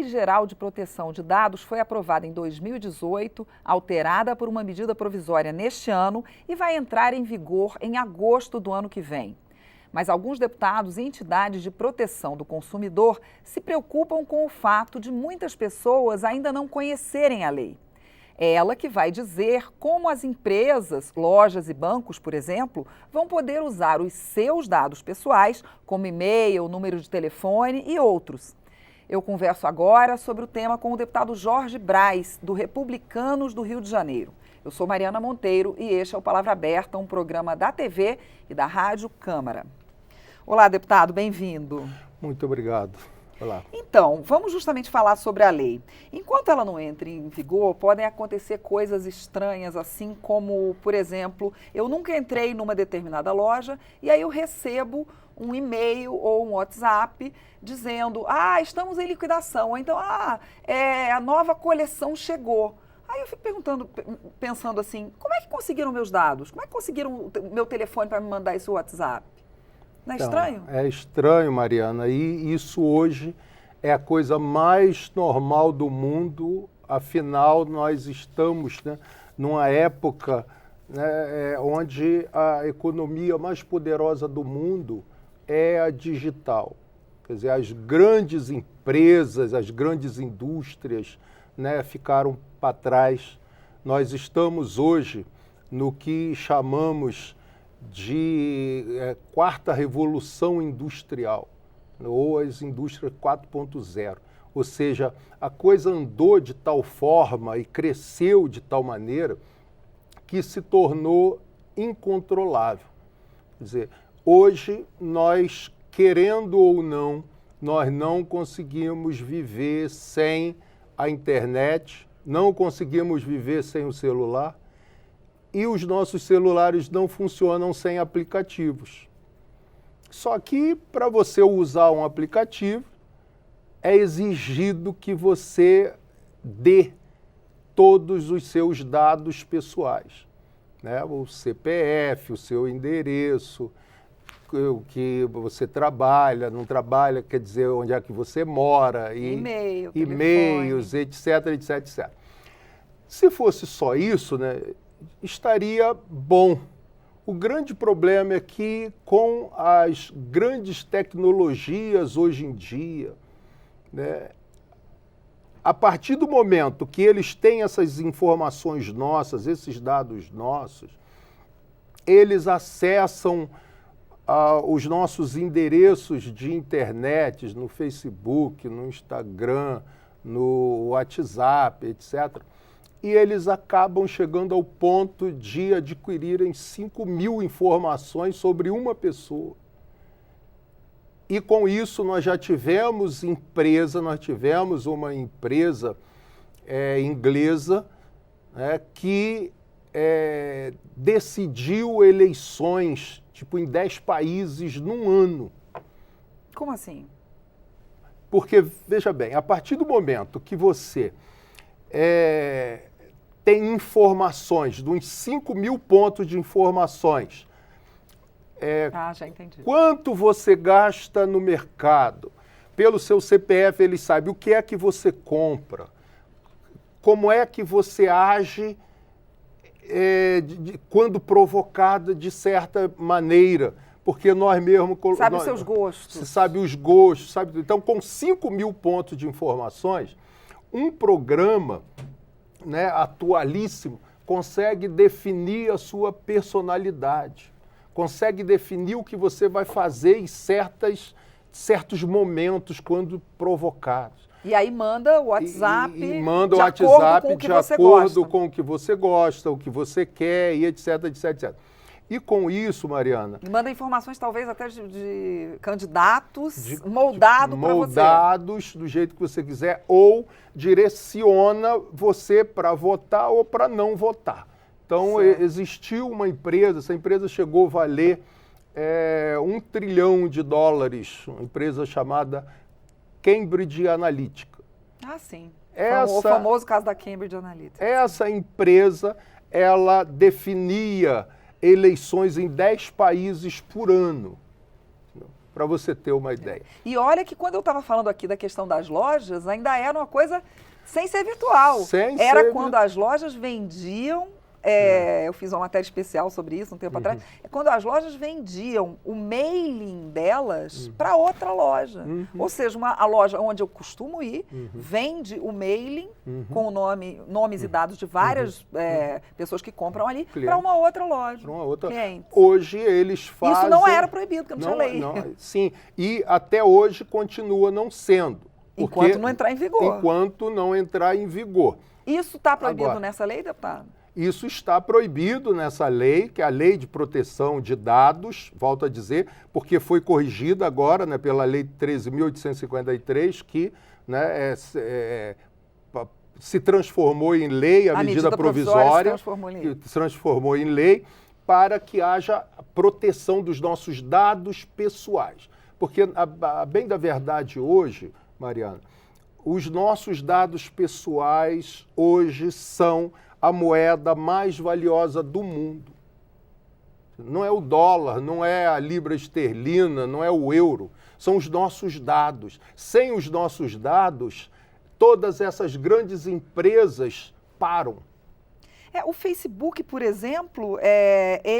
Geral de Proteção de Dados foi aprovada em 2018, alterada por uma medida provisória neste ano e vai entrar em vigor em agosto do ano que vem. Mas alguns deputados e entidades de proteção do consumidor se preocupam com o fato de muitas pessoas ainda não conhecerem a lei. É ela que vai dizer como as empresas, lojas e bancos, por exemplo, vão poder usar os seus dados pessoais, como e-mail, número de telefone e outros. Eu converso agora sobre o tema com o deputado Jorge Braz, do Republicanos do Rio de Janeiro. Eu sou Mariana Monteiro e este é o Palavra Aberta, um programa da TV e da Rádio Câmara. Olá, deputado, bem-vindo. Muito obrigado. Olá. Então, vamos justamente falar sobre a lei. Enquanto ela não entra em vigor, podem acontecer coisas estranhas, assim como, por exemplo, eu nunca entrei numa determinada loja e aí eu recebo um e-mail ou um WhatsApp dizendo, estamos em liquidação, ou então, a nova coleção chegou. Aí eu fico pensando assim, como é que conseguiram meus dados? Como é que conseguiram o meu telefone para me mandar esse WhatsApp? Não é estranho? É estranho, Mariana, e isso hoje é a coisa mais normal do mundo, afinal nós estamos numa época onde a economia mais poderosa do mundo é a digital. Quer dizer, as grandes empresas, as grandes indústrias ficaram para trás. Nós estamos hoje no que chamamos de quarta revolução industrial, ou as indústrias 4.0. Ou seja, a coisa andou de tal forma e cresceu de tal maneira que se tornou incontrolável. Quer dizer, hoje nós, querendo ou não, nós não conseguimos viver sem a internet, não conseguimos viver sem o celular, e os nossos celulares não funcionam sem aplicativos. Só que, para você usar um aplicativo, é exigido que você dê todos os seus dados pessoais, o CPF, o seu endereço, o que você trabalha, não trabalha, quer dizer, onde é que você mora, e-mails, etc, etc, etc. Se fosse só isso, estaria bom. O grande problema é que com as grandes tecnologias hoje em dia, a partir do momento que eles têm essas informações nossas, esses dados nossos, eles acessam os nossos endereços de internet, no Facebook, no Instagram, no WhatsApp, etc., e eles acabam chegando ao ponto de adquirirem 5.000 informações sobre uma pessoa. E com isso nós já tivemos uma empresa inglesa que decidiu eleições em 10 países num ano. Como assim? Porque, veja bem, a partir do momento que você tem informações, de uns 5.000 pontos de informações. Já entendi. Quanto você gasta no mercado? Pelo seu CPF, ele sabe o que é que você compra, como é que você age quando provocado de certa maneira, porque nós mesmos... Sabe os seus gostos. Sabe os gostos, sabe? Então, com 5.000 pontos de informações, um programa atualíssimo consegue definir a sua personalidade, consegue definir o que você vai fazer em certos momentos quando provocados. E aí manda o WhatsApp de acordo com o que você gosta, o que você quer, e etc, etc, etc. E com isso, Mariana... E manda informações talvez até de candidatos moldados para você. Moldados do jeito que você quiser, ou direciona você para votar ou para não votar. Então, existiu uma empresa, essa empresa chegou a valer $1 trilhão, uma empresa chamada Cambridge Analytica. Sim. O famoso caso da Cambridge Analytica. Essa empresa, ela definia eleições em 10 países por ano. para você ter uma ideia. E olha que quando eu estava falando aqui da questão das lojas, ainda era uma coisa sem ser virtual. Era quando as lojas vendiam, eu fiz uma matéria especial sobre isso um tempo atrás, quando as lojas vendiam o mailing delas para outra loja. Ou seja, a loja onde eu costumo ir, vende o mailing com nomes e dados de várias pessoas que compram ali para uma outra loja. Para uma outra. Clientes. Hoje eles fazem... Isso não era proibido, porque não tinha lei. Sim, e até hoje continua não sendo. Enquanto não entrar em vigor. Enquanto não entrar em vigor. Isso está proibido nessa lei, deputado? Isso está proibido nessa lei, que é a Lei de Proteção de Dados, volto a dizer, porque foi corrigida agora, né, pela Lei 13.853, que, né, se transformou em lei, a medida provisória se transformou em lei, para que haja proteção dos nossos dados pessoais. Porque, a bem da verdade hoje, Mariana, os nossos dados pessoais hoje são a moeda mais valiosa do mundo. Não é o dólar, não é a libra esterlina, não é o euro. São os nossos dados. Sem os nossos dados, todas essas grandes empresas param. O Facebook, por exemplo,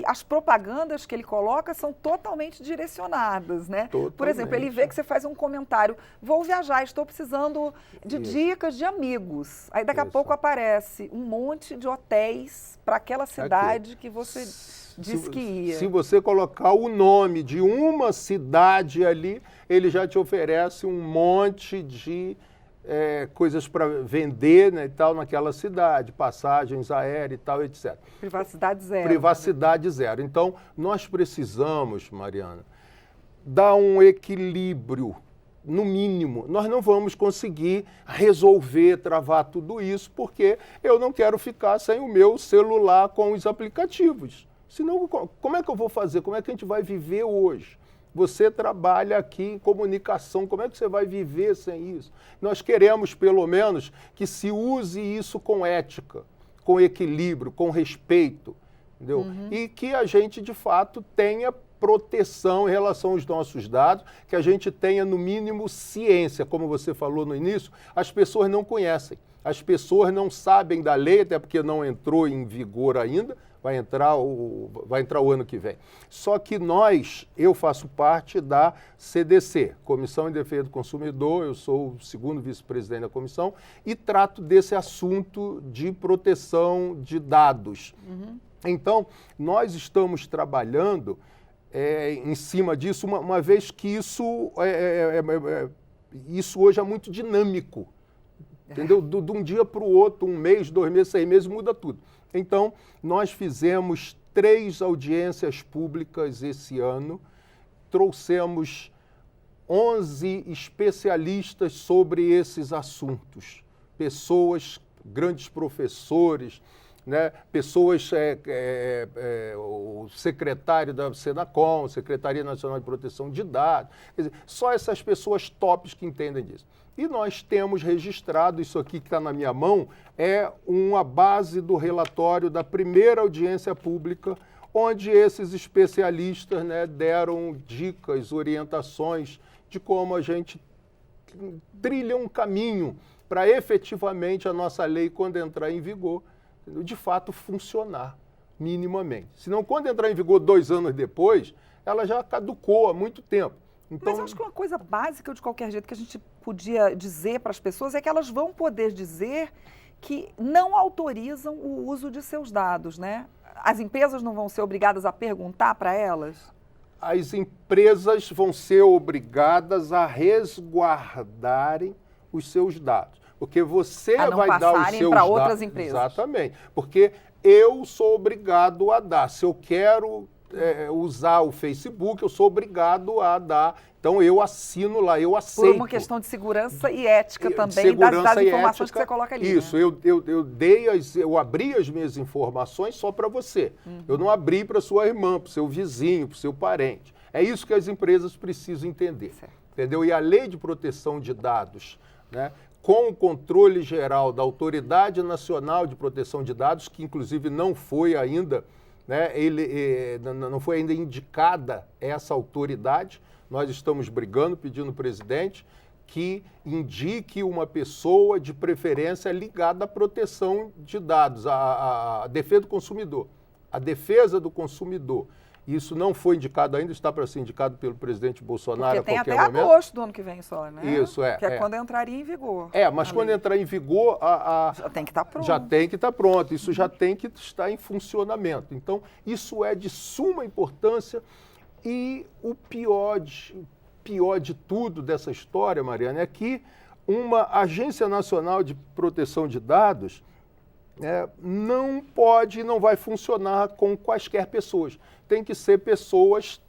as propagandas que ele coloca são totalmente direcionadas, né? Totalmente. Por exemplo, ele vê que você faz um comentário, vou viajar, estou precisando de dicas de amigos. Aí daqui a pouco aparece um monte de hotéis para aquela cidade que você disse que ia. Se você colocar o nome de uma cidade ali, ele já te oferece um monte de... coisas para vender, né, e tal, naquela cidade, passagens aéreas e tal, etc. Privacidade zero. Privacidade zero. Então, nós precisamos, Mariana, dar um equilíbrio, no mínimo. Nós não vamos conseguir resolver, travar tudo isso, porque eu não quero ficar sem o meu celular com os aplicativos. Senão, como é que eu vou fazer? Como é que a gente vai viver hoje? Você trabalha aqui em comunicação, como é que você vai viver sem isso? Nós queremos, pelo menos, que se use isso com ética, com equilíbrio, com respeito, entendeu? E que a gente, de fato, tenha proteção em relação aos nossos dados, que a gente tenha, no mínimo, ciência. Como você falou no início, as pessoas não conhecem, as pessoas não sabem da lei, até porque não entrou em vigor ainda, vai entrar o ano que vem. Só que eu faço parte da CDC, Comissão em Defesa do Consumidor, eu sou o segundo vice-presidente da comissão e trato desse assunto de proteção de dados. Então, nós estamos trabalhando em cima disso, uma vez que isso hoje é muito dinâmico, entendeu? De um dia para o outro, 1 mês, 2 meses, 6 meses, muda tudo. Então, nós fizemos 3 audiências públicas esse ano, trouxemos 11 especialistas sobre esses assuntos, pessoas, grandes professores, né, pessoas, o secretário da Senacom, Secretaria Nacional de Proteção de Dados, quer dizer, só essas pessoas tops que entendem disso. E nós temos registrado, isso aqui que está na minha mão, é uma base do relatório da primeira audiência pública, onde esses especialistas, né, deram dicas, orientações de como a gente trilha um caminho para efetivamente a nossa lei, quando entrar em vigor, de fato funcionar minimamente. Senão, quando entrar em vigor 2 anos depois, ela já caducou há muito tempo. Então, mas acho que uma coisa básica, de qualquer jeito, que a gente podia dizer para as pessoas é que elas vão poder dizer que não autorizam o uso de seus dados, né? As empresas não vão ser obrigadas a perguntar para elas? As empresas vão ser obrigadas a resguardarem os seus dados. Porque você vai dar os seus dados para outras empresas. Exatamente. Porque eu sou obrigado a dar. Se eu quero usar o Facebook, eu sou obrigado a dar. Então, eu assino lá, eu aceito. Por uma questão de segurança e ética também, das informações que você coloca ali. Isso, né? eu abri as minhas informações só para você. Eu não abri para sua irmã, para o seu vizinho, para o seu parente. É isso que as empresas precisam entender. Certo. Entendeu? E a Lei de Proteção de Dados, né, com o controle geral da Autoridade Nacional de Proteção de Dados, que inclusive não foi ainda, né, não foi ainda indicada essa autoridade, Nós estamos brigando, pedindo ao presidente que indique uma pessoa de preferência ligada à proteção de dados, à defesa do consumidor. A defesa do consumidor. Isso não foi indicado ainda, está para ser indicado pelo presidente Bolsonaro a qualquer momento. Porque tem até agosto do ano que vem só, né? Isso, Que é quando entraria em vigor. Mas quando entrar em vigor, já tem que estar pronto. Já tem que estar pronto, isso já tem que estar em funcionamento. Então, isso é de suma importância e o pior de tudo dessa história, Mariana, é que uma Agência Nacional de Proteção de Dados não pode e não vai funcionar com quaisquer pessoas. Tem que ser pessoas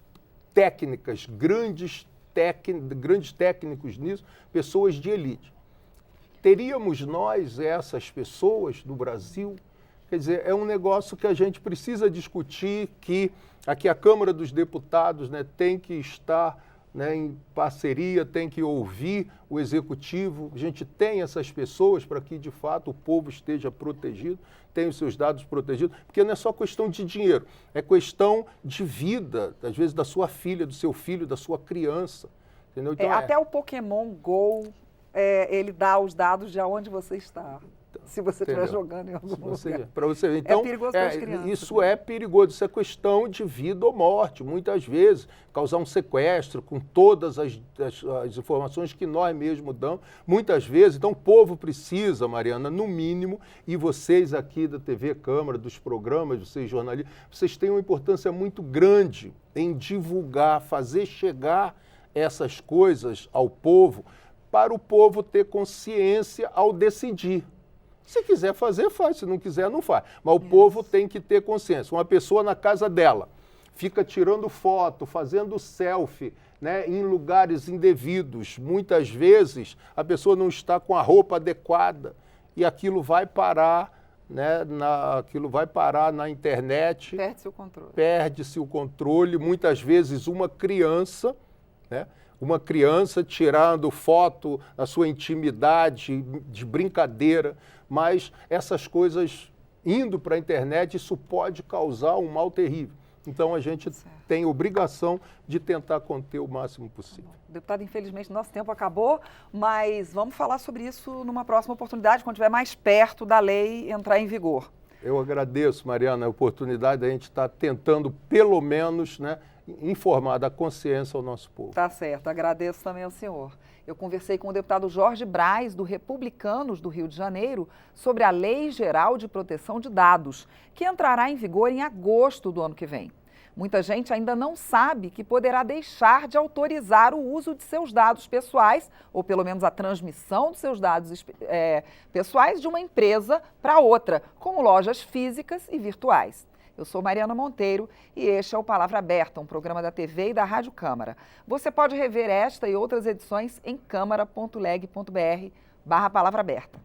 técnicas, grandes técnicos nisso, pessoas de elite. Teríamos nós essas pessoas no Brasil? Quer dizer, é um negócio que a gente precisa discutir, que aqui a Câmara dos Deputados tem que estar em parceria, tem que ouvir o Executivo. A gente tem essas pessoas para que, de fato, o povo esteja protegido, tenha os seus dados protegidos, porque não é só questão de dinheiro, é questão de vida, às vezes da sua filha, do seu filho, da sua criança. Entendeu? Então, até o Pokémon Go, ele dá os dados de onde você está. Se você estiver jogando em algum lugar. Para você ver. Então, é perigoso para as crianças. Isso é perigoso, isso é questão de vida ou morte. Muitas vezes, causar um sequestro com todas as informações que nós mesmos damos. Muitas vezes, então o povo precisa, Mariana, no mínimo, e vocês aqui da TV Câmara, dos programas, vocês jornalistas, vocês têm uma importância muito grande em divulgar, fazer chegar essas coisas ao povo, para o povo ter consciência ao decidir. Se quiser fazer, faz. Se não quiser, não faz. Mas o povo tem que ter consciência. Uma pessoa na casa dela fica tirando foto, fazendo selfie, em lugares indevidos. Muitas vezes a pessoa não está com a roupa adequada e aquilo vai parar, aquilo vai parar na internet. Perde-se o controle. Perde-se o controle. Muitas vezes uma criança, uma criança tirando foto da sua intimidade, de brincadeira, mas essas coisas indo para a internet, isso pode causar um mal terrível. Então, a gente tem obrigação de tentar conter o máximo possível. Deputado, infelizmente, nosso tempo acabou, mas vamos falar sobre isso numa próxima oportunidade, quando estiver mais perto da lei entrar em vigor. Eu agradeço, Mariana, a oportunidade de a gente estar tentando, pelo menos, informar da consciência ao nosso povo. Tá certo, agradeço também ao senhor. Eu conversei com o deputado Jorge Braz, do Republicanos do Rio de Janeiro, sobre a Lei Geral de Proteção de Dados, que entrará em vigor em agosto do ano que vem. Muita gente ainda não sabe que poderá deixar de autorizar o uso de seus dados pessoais, ou pelo menos a transmissão de seus dados pessoais de uma empresa para outra, como lojas físicas e virtuais. Eu sou Mariana Monteiro e este é o Palavra Aberta, um programa da TV e da Rádio Câmara. Você pode rever esta e outras edições em câmara.leg.br/Palavra Aberta.